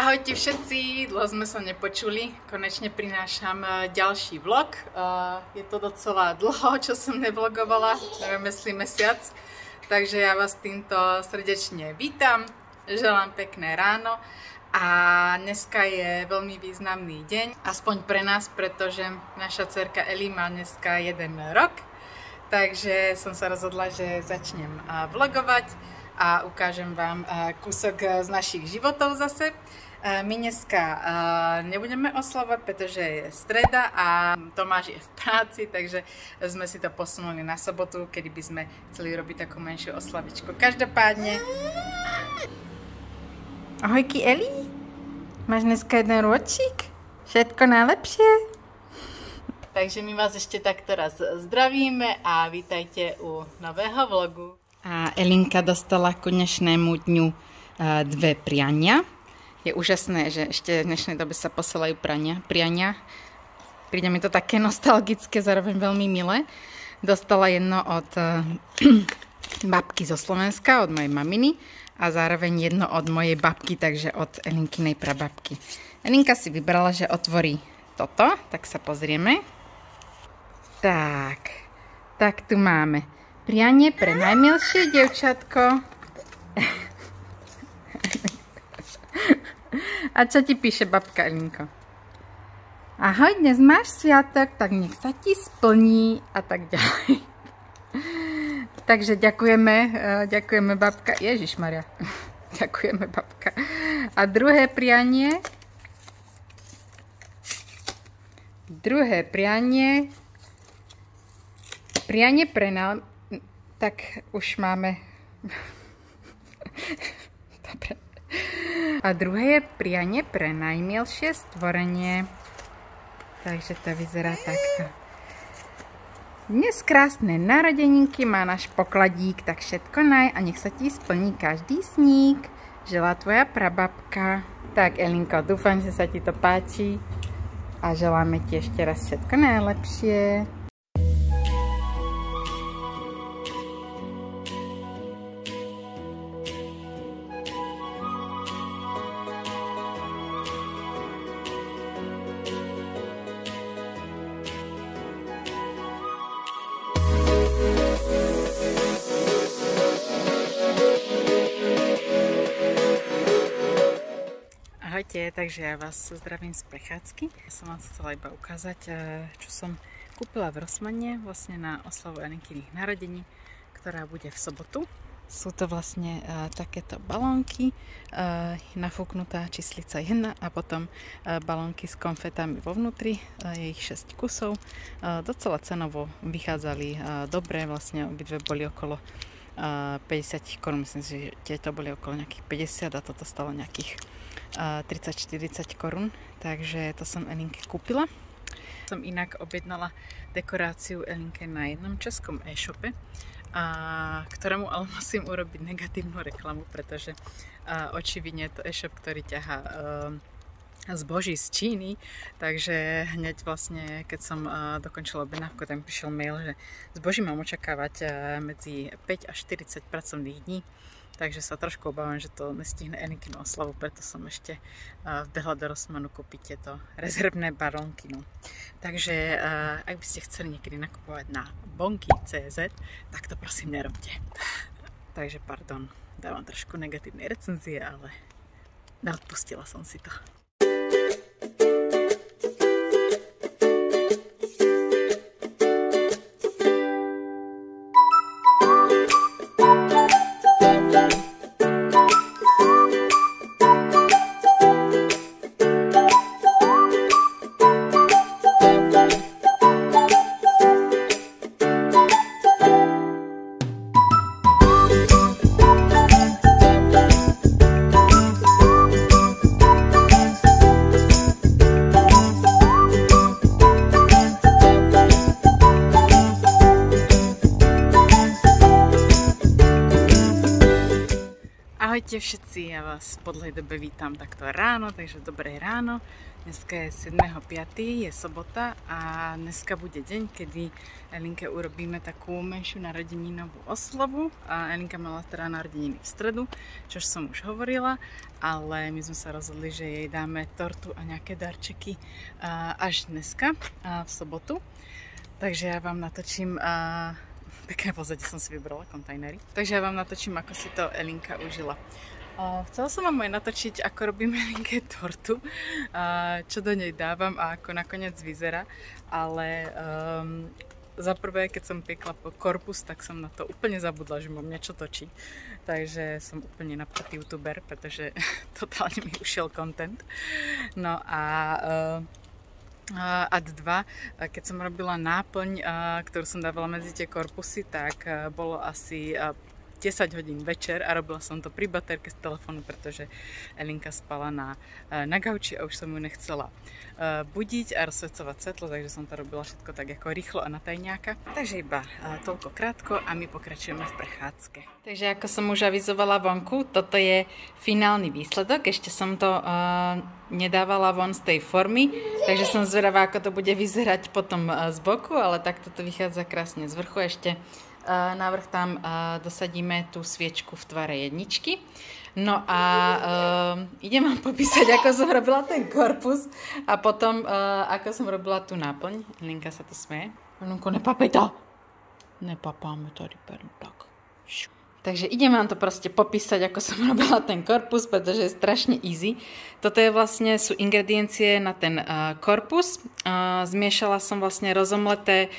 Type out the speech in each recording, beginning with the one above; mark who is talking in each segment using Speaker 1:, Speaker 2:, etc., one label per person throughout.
Speaker 1: Ahojte všetci, dlho sme sa nepočuli, konečne prinášam ďalší vlog. Je to docela dlho, čo som nevlogovala, neviem, myslí mesiac. Takže ja vás týmto srdečne vítam, želám pekné ráno a dneska je veľmi významný deň, aspoň pre nás, pretože naša dcerka Eli má dneska 1 rok. Takže som sa rozhodla, že začnem vlogovať a ukážem vám kúsok z našich životov zase. My dneska nebudeme oslavovať, pretože je streda a Tomáš je v práci, takže sme si to posunuli na sobotu, kedy by sme chceli robiť takú menšiu oslavičku. Každopádne... Ahojky Eli, máš dneska 1 ročík? Všetko najlepšie? Takže my vás ešte takto raz zdravíme a vítajte u nového vlogu. A Elinka dostala ku dnešnému dňu 2 priania. Je úžasné, že ešte v dnešnej dobe sa posielajú priania. Príde mi to také nostalgické, zároveň veľmi milé. Dostala jedno od babky zo Slovenska, od mojej maminy a zároveň jedno od mojej babky, takže od Elinkinej prababky. Elinka si vybrala, že otvorí toto, tak sa pozrieme. Tak tu máme prianie pre najmilšie dievčatko. A čo ti píše babka Elinko? Ahoj, dnes máš sviatok, tak nech sa ti splní a tak ďalej. Takže ďakujeme babka. Ježišmaria. Ďakujeme babka. A druhé prianie. Prianie pre nám. Tak už máme. Dobre. A druhé je prianie pre najmilšie stvorenie. Takže to vyzerá takto. Dnes krásne narodeninky má náš pokladík, tak všetko naj a nech sa ti splní každý sník. Želá tvoja prababka. Tak Elinko, dúfam, že sa ti to páči a želáme ti ešte raz všetko najlepšie. Ahojte, takže ja vás zdravím z prechádzky. Ja som vám chcela iba ukázať, čo som kúpila v Rossmanne vlastne na oslavu Elinkiných narodení, ktorá bude v sobotu. Sú to vlastne takéto balónky, nafúknutá číslica 1 a potom balónky s konfetami vo vnútri, je ich 6 kusov. Docela cenovo vychádzali dobre, vlastne obidve boli okolo 50 korún, myslím si, že tieto boli okolo nejakých 50 a toto stalo nejakých 30-40 korún, takže to som Elinke kúpila. Som inak objednala dekoráciu Elinke na jednom českom e-shope, ktorému ale musím urobiť negatívnu reklamu, pretože očividne to e-shop, ktorý ťahá zboží z Číny, takže hneď vlastne, keď som dokončila objednávku, tam prišiel mail, že zboží mám očakávať medzi 5 až 40 pracovných dní, takže sa trošku obávam, že to nestihne Elinkinu oslavu, preto som ešte vbehla do Rossmannu kúpiť tieto rezervné balónky. No. Takže ak by ste chceli niekedy nakupovať na bonky.cz, tak to prosím nerobte. Takže pardon, dávam trošku negatívne recenzie, ale neodpustila som si to. Ahojte všetci, ja vás po dlhej dobe vítam takto ráno, takže dobré ráno. Dneska je 7.5., je sobota a dneska bude deň, kedy Elinke urobíme takú menšiu narodeninovú oslavu. Elinka mala teda narodeniny v stredu, čo som už hovorila, ale my sme sa rozhodli, že jej dáme tortu a nejaké darčeky až dneska, v sobotu. Takže ja vám natočím, pekné pozadie som si vybrala, kontajnery. Takže ja vám natočím, ako si to Elinka užila. Chcela som vám aj natočiť, ako robím Elinke tortu, čo do nej dávam a ako nakoniec vyzerá, ale za prvé, keď som piekla korpus, tak som na to úplne zabudla, že mám niečo točiť. Takže som úplne napratý youtuber, pretože totálne mi ušiel content. No a ad 2, keď som robila náplň, ktorú som dávala medzi tie korpusy, tak bolo asi 10 hodín večer a robila som to pri baterke z telefónu, pretože Elinka spala na gauči a už som ju nechcela budiť a rozsvecovať svetlo, takže som to robila všetko tak ako rýchlo a na tajňáka. Takže iba toľko krátko a my pokračujeme v prechádzke. Takže ako som už avizovala vonku, toto je finálny výsledok. Ešte som to nedávala von z tej formy, takže som zvedavá, ako to bude vyzerať potom z boku, ale takto to vychádza krásne z vrchu. Ešte na vrch tam dosadíme tú sviečku v tvare jedničky. No a idem vám popísať, ako som robila ten korpus a potom ako som robila tú náplň. Linka sa to smeje. Linko, nepapaj to! Nepapáme to, ryperu, tak. Takže idem vám to proste popísať, ako som robila ten korpus, pretože je strašne easy. Toto je vlastne, sú ingrediencie na ten korpus. Zmiešala som vlastne rozomleté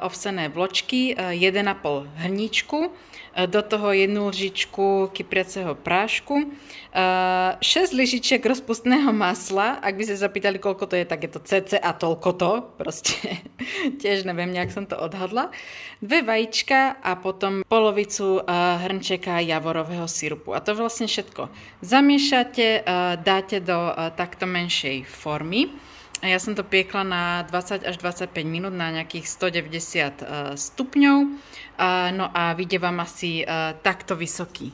Speaker 1: ovsené vločky, 1,5 hrníčku, do toho 1 lžičku kypriaceho prášku, 6 lyžičiek rozpustného masla. Ak by ste zapýtali, koľko to je, tak je to cca toľko to. Proste tiež neviem, nejak som to odhadla. 2 vajíčka a potom polovicu hrnčeka javorového sirupu. A to vlastne všetko zamiešate, dáte do takto menšej formy. Ja som to piekla na 20 až 25 minút na nejakých 190 stupňov. No a vyjde vám asi takto vysoký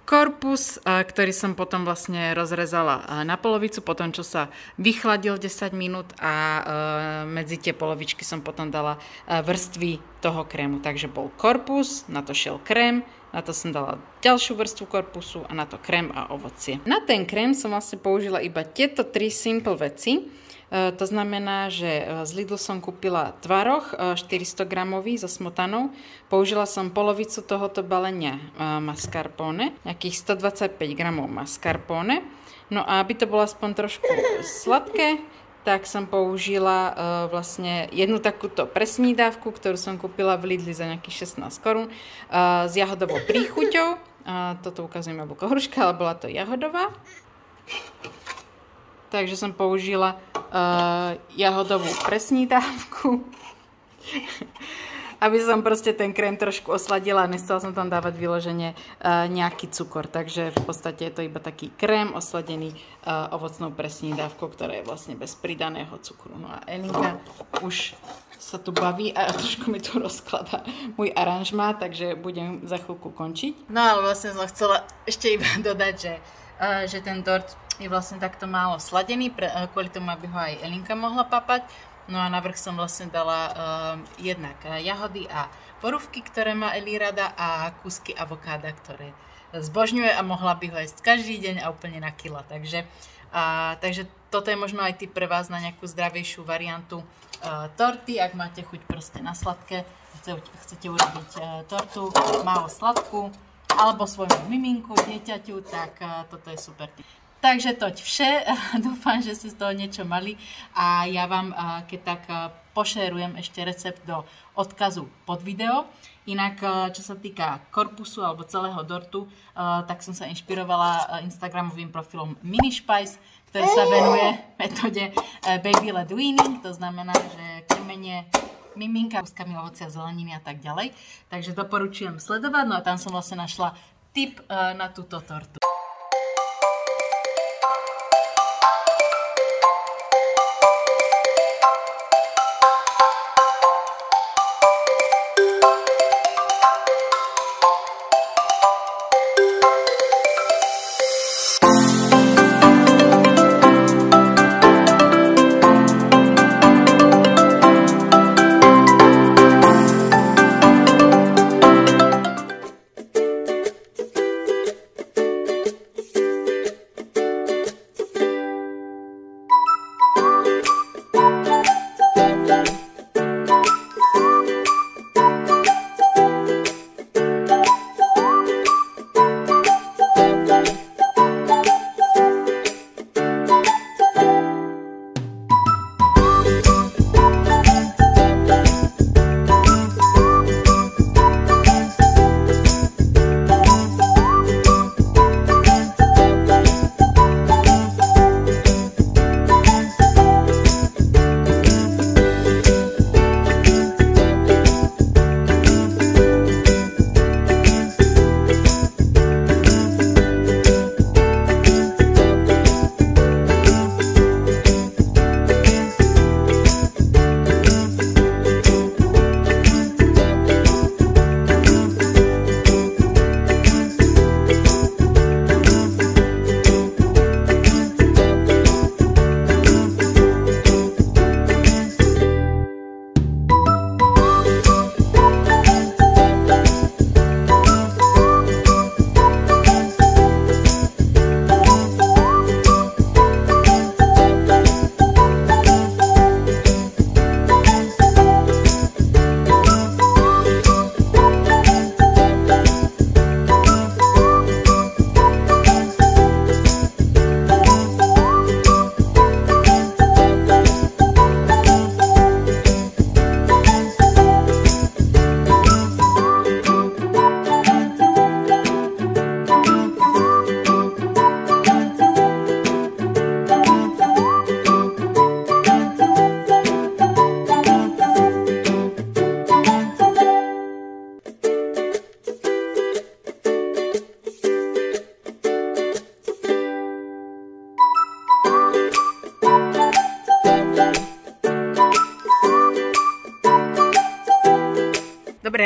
Speaker 1: korpus, ktorý som potom vlastne rozrezala na polovicu, potom čo sa vychladil 10 minút a medzi tie polovičky som potom dala vrstvy toho krému. Takže bol korpus, na to šiel krém, na to som dala ďalšiu vrstvu korpusu a na to krém a ovocie. Na ten krém som vlastne použila iba tieto 3 simple veci. To znamená, že z Lidlu som kúpila tvaroh 400 gramový so smotanou. Použila som polovicu tohoto balenia mascarpone, nejakých 125 gramov mascarpone. No a aby to bolo aspoň trošku sladké, tak som použila vlastne jednu takúto presnídávku, ktorú som kúpila v Lidli za nejakých 16 korún s jahodovou príchuťou. Toto ukazujem jablko hruška, ale bola to jahodová. Takže som použila jahodovú presnídávku, aby som proste ten krém trošku osladila a nechcela som tam dávať vyložene nejaký cukor. Takže v podstate je to iba taký krém osladený ovocnou presnídávkou, ktorá je vlastne bez pridaného cukru. No a Elinka už sa tu baví a trošku mi tu rozkladá môj aranžmá, takže budem za chvíľku končiť. No ale vlastne som chcela ešte iba dodať, že ten tort je vlastne takto málo sladený, kvôli tomu, aby ho aj Elinka mohla papať. No a navrch som vlastne dala jednak jahody a borúvky, ktoré má Eli rada, a kúsky avokáda, ktoré zbožňuje a mohla by ho jesť každý deň a úplne na kila. Takže toto je možno aj tip pre vás na nejakú zdravejšiu variantu torty, ak máte chuť proste na sladké, chcete urobiť tortu málo sladkú, alebo svojmu miminku, dieťaťu, tak toto je super tip. Takže toť vše, dúfam, že ste z toho niečo mali a ja vám keď tak pošerujem ešte recept do odkazu pod video. Inak, čo sa týka korpusu alebo celého dortu, tak som sa inšpirovala instagramovým profilom Minispice, ktorý sa venuje metóde baby led weaning, to znamená, že krmenie miminka kúskami ovocia, zeleniny a tak ďalej. Takže doporučujem sledovať, no a tam som vlastne našla tip na túto tortu.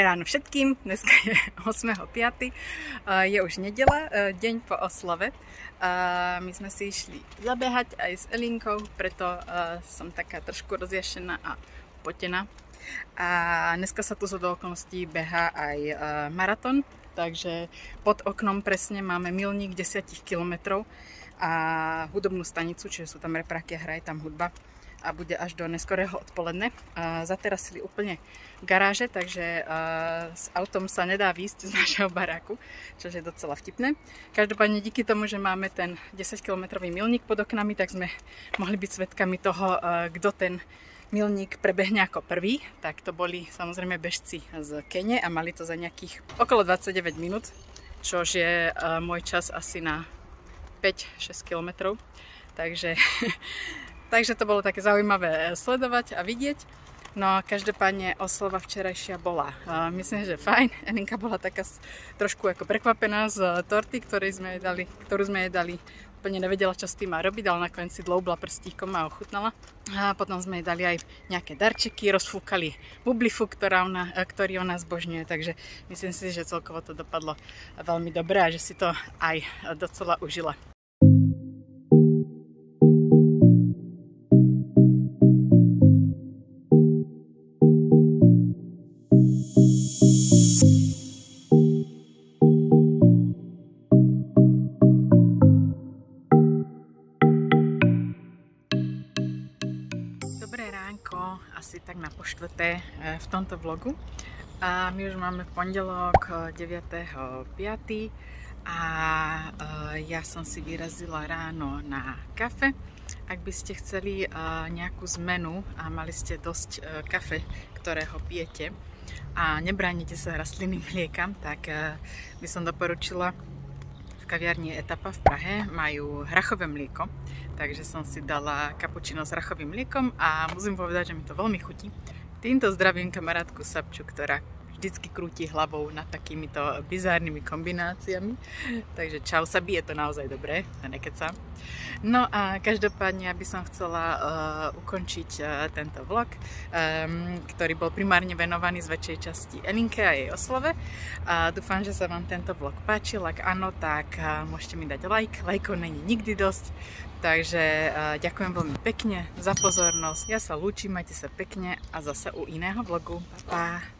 Speaker 1: ráno všetkým, dneska je 8.5. Je už nedeľa, deň po oslave. My sme si išli zabehať aj s Elinkou, preto som taká trošku rozjašená a potená. A dneska sa tu zhodou okolností behá aj maratón, takže pod oknom presne máme milník 10 km a hudobnú stanicu, čiže sú tam repráky a hraje tam hudba. A bude až do neskorého odpoledne. Zaterasili úplne garáže, takže s autom sa nedá výjsť z našeho baráku, čo je docela vtipné. Každopádne díky tomu, že máme ten 10-kilometrový milník pod oknami, tak sme mohli byť svedkami toho, kto ten milník prebehne ako prvý. Tak to boli samozrejme bežci z Kene a mali to za nejakých okolo 29 minút, čož je môj čas asi na 5-6 kilometrov. Takže to bolo také zaujímavé sledovať a vidieť. No a každopádne oslava včerajšia bola, myslím, že fajn. Elinka bola taká trošku ako prekvapená z torty, ktorú sme jej dali. Úplne nevedela, čo s tým má robiť, ale nakoniec si dloubla prstíkom a ochutnala. A potom sme jej dali aj nejaké darčeky, rozfúkali bublifu, ktorý ona zbožňuje. Takže myslím si, že celkovo to dopadlo veľmi dobre a že si to aj docela užila. Dobré ránko, asi tak na po-štvrté v tomto vlogu. A my už máme pondelok 9.5. a ja som si vyrazila ráno na kafe. Ak by ste chceli nejakú zmenu a mali ste dosť kafe, ktorého pijete a nebránite sa rastlinným mliekam, tak by som doporučila v kaviarni Etapa v Prahe. Majú hrachové mlieko, takže som si dala kapučino s hrachovým mliekom a musím povedať, že mi to veľmi chutí. Týmto zdravím kamarátku Sabču, ktorá vždycky krúti hlavou nad takýmito bizárnymi kombináciami. Takže čau Sabi, je to naozaj dobré, nekecam. No a každopádne by som chcela ukončiť tento vlog, ktorý bol primárne venovaný z väčšej časti Elinke a jej oslave. Dúfam, že sa vám tento vlog páčil. Ak áno, tak môžete mi dať like. Lajkov není nikdy dosť. Takže ďakujem veľmi pekne za pozornosť. Ja sa lúčim, majte sa pekne a zase u iného vlogu. Pa, pa.